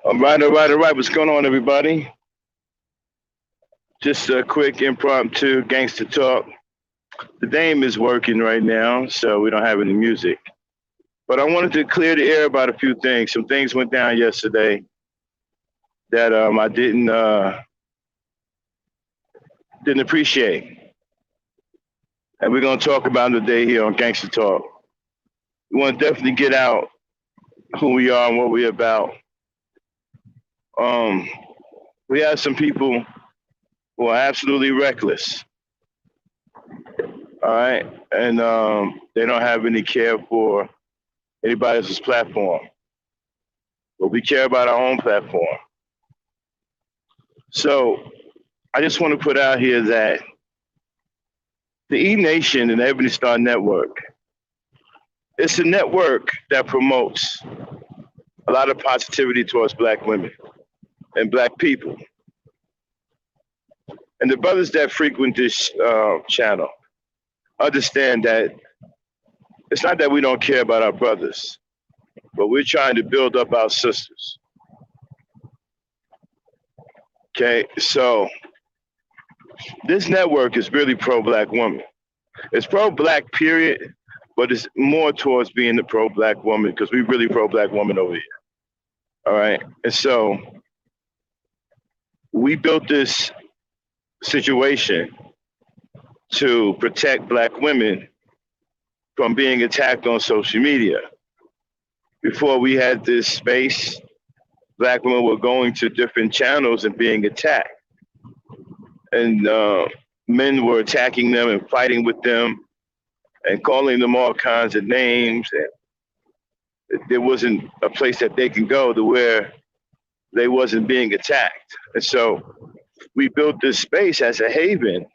All right. What's going on, everybody? Just a quick impromptu Gangsta Talk. The name is working right now, so we don't have any music. But I wanted to clear the air about a few things. Some things went down yesterday that I didn't appreciate, and we're gonna talk about them today here on Gangsta Talk. We want to definitely get out who we are and what we're about. Um, we have some people who are absolutely reckless, all right, and they don't have any care for anybody else's platform, but we care about our own platform. So I just want to put out here that the E Nation and the Ebony Star Network, it's a network that promotes a lot of positivity towards black women and black people. And the brothers that frequent this channel understand that it's not that we don't care about our brothers, but we're trying to build up our sisters. Okay, so this network is really pro black woman. It's pro black, period, but it's more towards being the pro black woman because we really pro black woman over here. All right, and so we built this situation to protect black women from being attacked on social media. Before we had this space, black women were going to different channels and being attacked. And men were attacking them and fighting with them and calling them all kinds of names. And there wasn't a place that they can go to where they wasn't being attacked. And so we built this space as a haven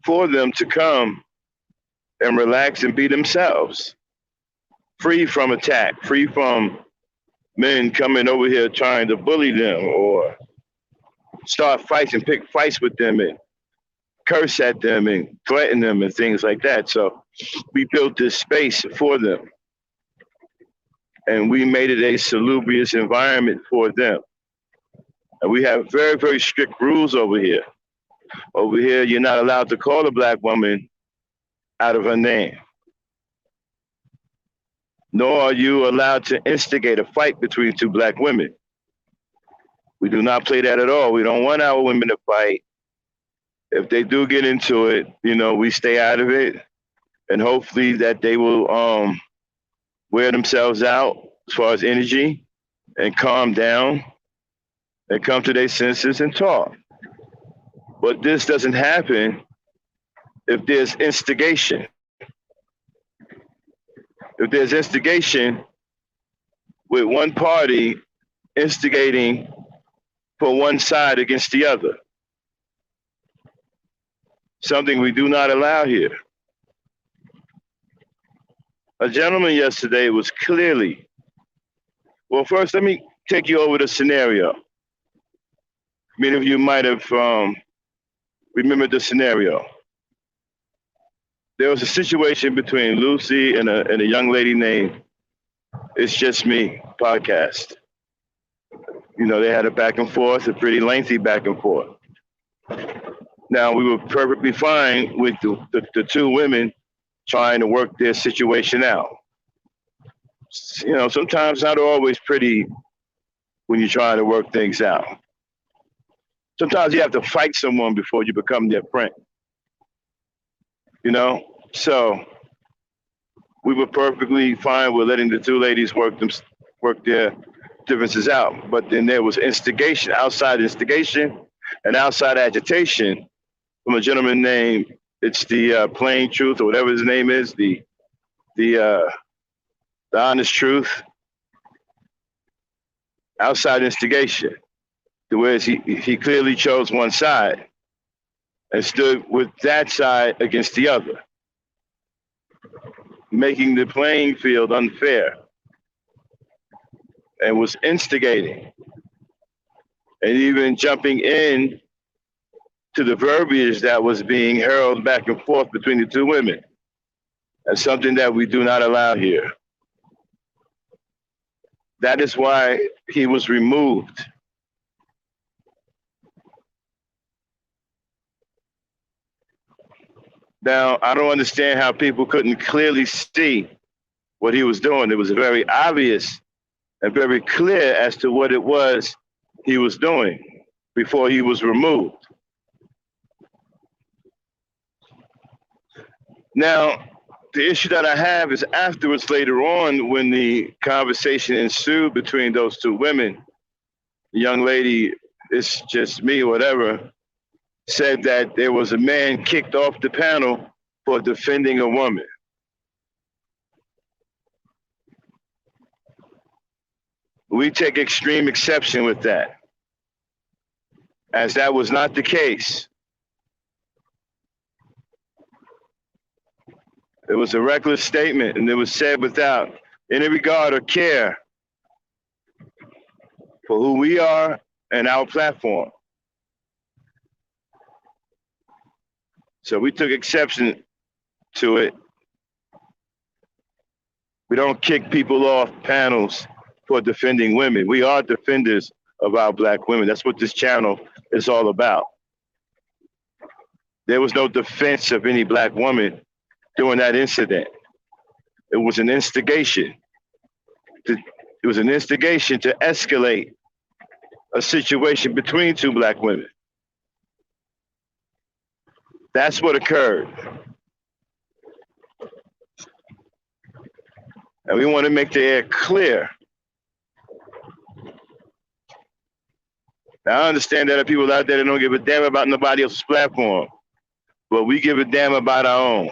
for them to come and relax and be themselves, free from attack, free from men coming over here trying to bully them or start fights and pick fights with them and curse at them and threaten them and things like that. So we built this space for them and we made it a salubrious environment for them. And we have very, very strict rules over here. Over here, you're not allowed to call a black woman out of her name, nor are you allowed to instigate a fight between two black women. We do not play that at all. We don't want our women to fight. If they do get into it, we stay out of it, and hopefully that they will wear themselves out as far as energy and calm down and come to their senses and talk. But this doesn't happen if there's instigation. If there's instigation with one party instigating for one side against the other, something we do not allow here. A gentleman yesterday was clearly, well, first let me take you over the scenario. Many of you might have remembered the scenario. There was a situation between Lucy and a young lady named It's Just Me podcast. They had a back and forth, a pretty lengthy back and forth. Now, we were perfectly fine with the two women trying to work their situation out. Sometimes not always pretty when you're trying to work things out. Sometimes you have to fight someone before you become their friend. So we were perfectly fine with letting the two ladies work their differences out. But then there was outside instigation and outside agitation from a gentleman named, it's the Plain Truth or whatever his name is, the Honest Truth. Outside instigation, whereas he clearly chose one side and stood with that side against the other, making the playing field unfair, and was instigating and even jumping in to the verbiage that was being hurled back and forth between the two women. That's something that we do not allow here. That is why he was removed. Now, I don't understand how people couldn't clearly see what he was doing. It was very obvious and very clear as to what it was he was doing before he was removed. Now, the issue that I have is afterwards, later on, when the conversation ensued between those two women, the young lady, it's just me or whatever, said that there was a man kicked off the panel for defending a woman. We take extreme exception with that, as that was not the case. It was a reckless statement, and it was said without any regard or care for who we are and our platform. So we took exception to it. We don't kick people off panels for defending women. We are defenders of our black women. That's what this channel is all about. There was no defense of any black woman during that incident. It was an instigation. It was an instigation to escalate a situation between two black women. That's what occurred. And we want to make the air clear. Now, I understand that there are people out there that don't give a damn about nobody else's platform, but we give a damn about our own.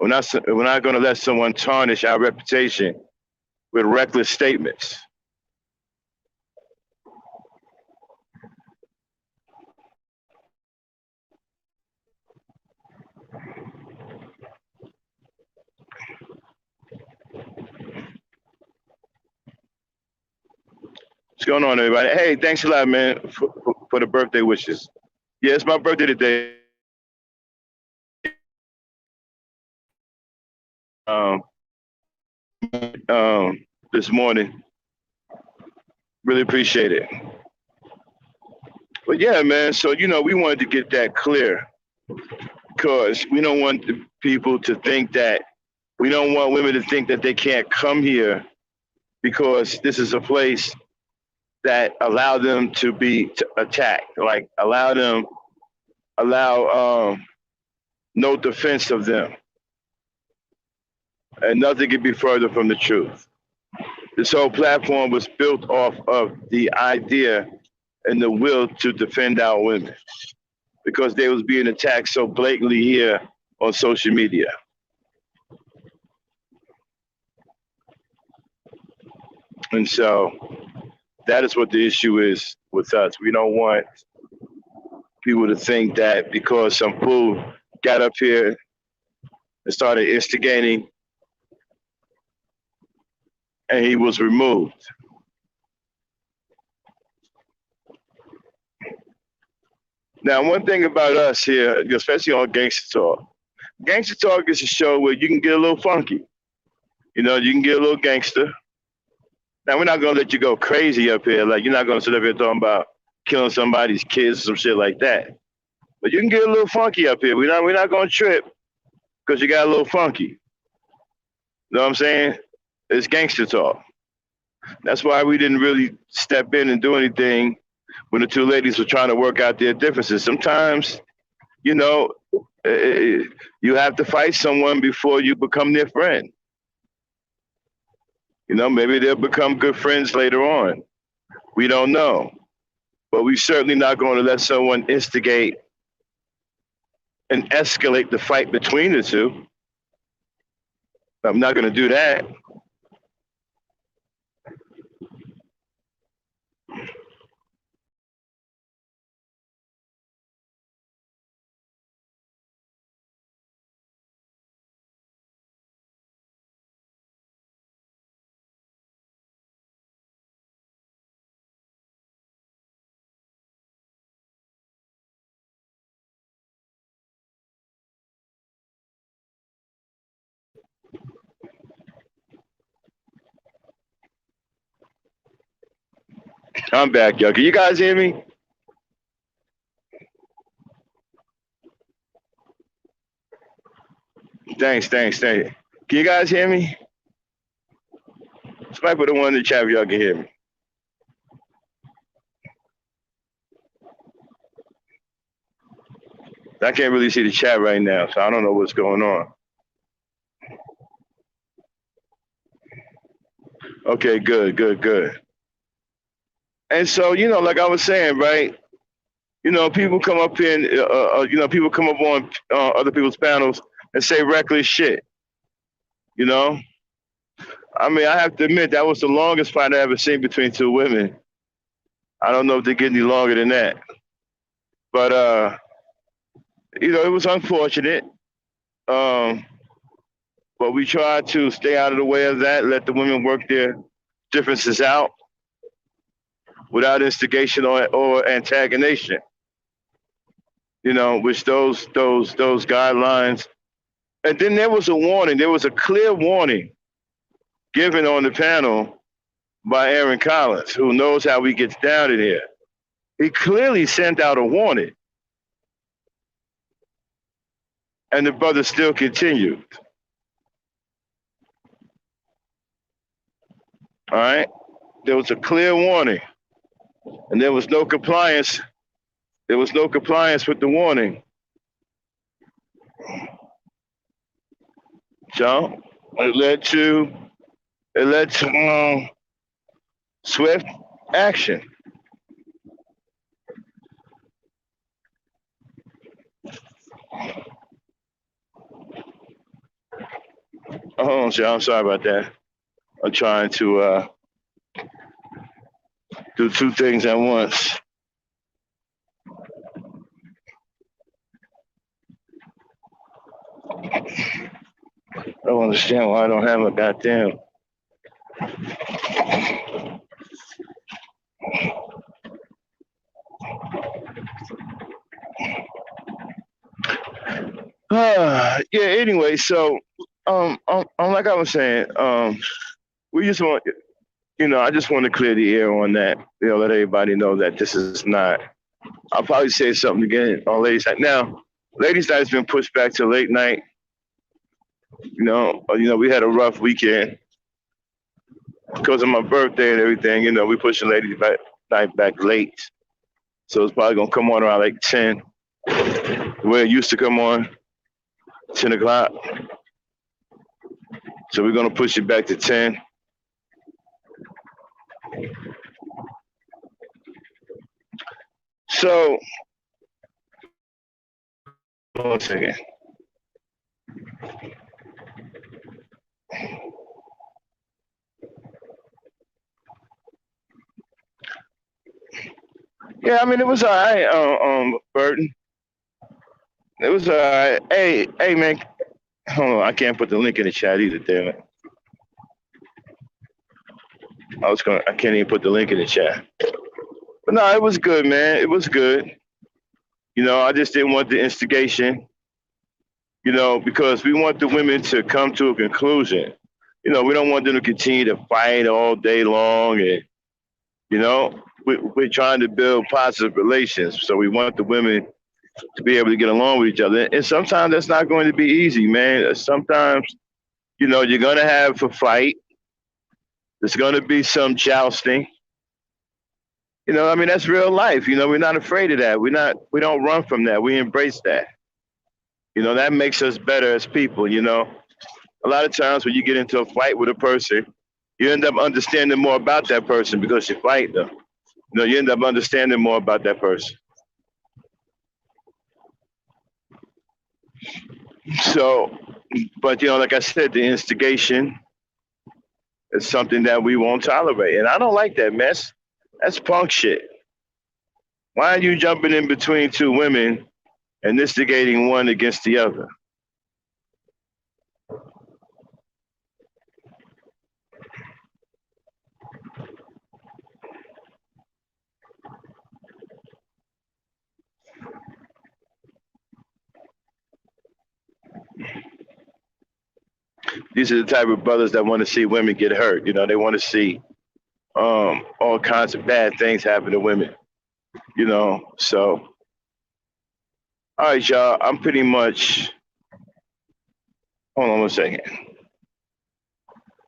We're not going to let someone tarnish our reputation with reckless statements. What's going on, everybody? Hey, thanks a lot, man, for the birthday wishes. Yeah, it's my birthday today. Um, this morning. Really appreciate it. But yeah, man. So we wanted to get that clear because we don't want the people to think that we don't want women to think that they can't come here because this is a place that allow them to be attacked, like allow no defense of them, and nothing could be further from the truth. This whole platform was built off of the idea and the will to defend our women because they was being attacked so blatantly here on social media. And so that is what the issue is with us. We don't want people to think that because some fool got up here and started instigating and he was removed. Now, one thing about us here, especially on Gangsta Talk is a show where you can get a little funky. You can get a little gangster. Now, we're not going to let you go crazy up here. Like, you're not going to sit up here talking about killing somebody's kids or some shit like that. But you can get a little funky up here. We're not going to trip because you got a little funky. You know what I'm saying? It's Gangsta Talk. That's why we didn't really step in and do anything when the two ladies were trying to work out their differences. Sometimes, you have to fight someone before you become their friend. Maybe they'll become good friends later on. We don't know. But we're certainly not going to let someone instigate and escalate the fight between the two. I'm not going to do that. I'm back, yo. Can you guys hear me? Thanks. Can you guys hear me? Somebody put the one in the chat if y'all can hear me. I can't really see the chat right now, so I don't know what's going on. Okay, good. And so, like I was saying, right? People come up in, people come up on other people's panels and say reckless shit. You know, I mean, I have to admit that was the longest fight I ever seen between two women. I don't know if they get any longer than that, but it was unfortunate. Um, but we tried to stay out of the way of that, let the women work their differences out without instigation or antagonization. Which those guidelines. And then there was a warning. There was a clear warning given on the panel by Aaron Collins, who knows how he gets down in here. He clearly sent out a warning, and the brother still continued. All right, there was a clear warning, and there was no compliance. There was no compliance with the warning. So it led to swift action. Hold on, Sean. I'm sorry about that. I'm trying to do two things at once. I don't understand why I don't have a goddamn. Yeah. Anyway, so like I was saying, we just want, I just want to clear the air on that. Let everybody know that this is not. I'll probably say something again on ladies' night. Now, ladies' night has been pushed back to late night. We had a rough weekend because of my birthday and everything. We pushed the ladies' night back late, so it's probably gonna come on around like 10, where it used to come on 10 o'clock. So we're gonna push it back to 10. So, 1 second. Yeah, I mean it was all right, Burton. It was all right. Hey, man. Hold on, I can't put the link in the chat either. Damn it. I can't even put the link in the chat. But no, it was good, man. It was good. I just didn't want the instigation. Because we want the women to come to a conclusion. We don't want them to continue to fight all day long, and we're trying to build positive relations. So we want the women to be able to get along with each other. And sometimes that's not going to be easy, man. Sometimes, you're going to have a fight. There's going to be some jousting. I mean, that's real life. We're not afraid of that. We don't run from that. We embrace that. That makes us better as people. A lot of times when you get into a fight with a person, you end up understanding more about that person because you fight them. You end up understanding more about that person. So, but like I said, the instigation is something that we won't tolerate, and I don't like that mess. That's punk shit. Why are you jumping in between two women and instigating one against the other? These are the type of brothers that want to see women get hurt. They want to see all kinds of bad things happen to women, you know. So, all right, y'all. I'm pretty much. Hold on one second.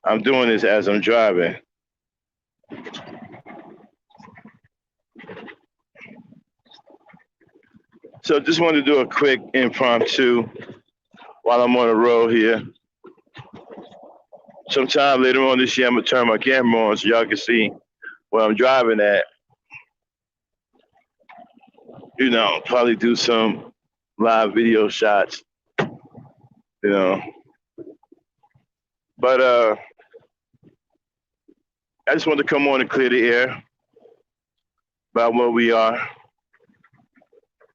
I'm doing this as I'm driving. So, just wanted to do a quick impromptu while I'm on the road here. Sometime later on this year, I'm gonna turn my camera on so y'all can see where I'm driving at. You know, probably do some live video shots. You know, but I just wanted to come on and clear the air about where we are.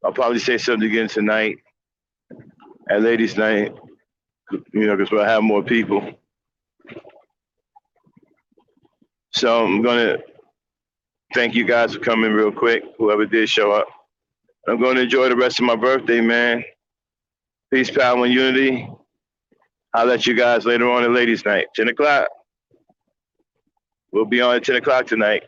I'll probably say something again tonight at ladies' night. You know, because we'll have more people. So I'm gonna thank you guys for coming real quick. Whoever did show up. I'm going to enjoy the rest of my birthday, man. Peace, power, and unity. I'll let you guys later on at ladies' night, 10 o'clock. We'll be on at 10 o'clock tonight.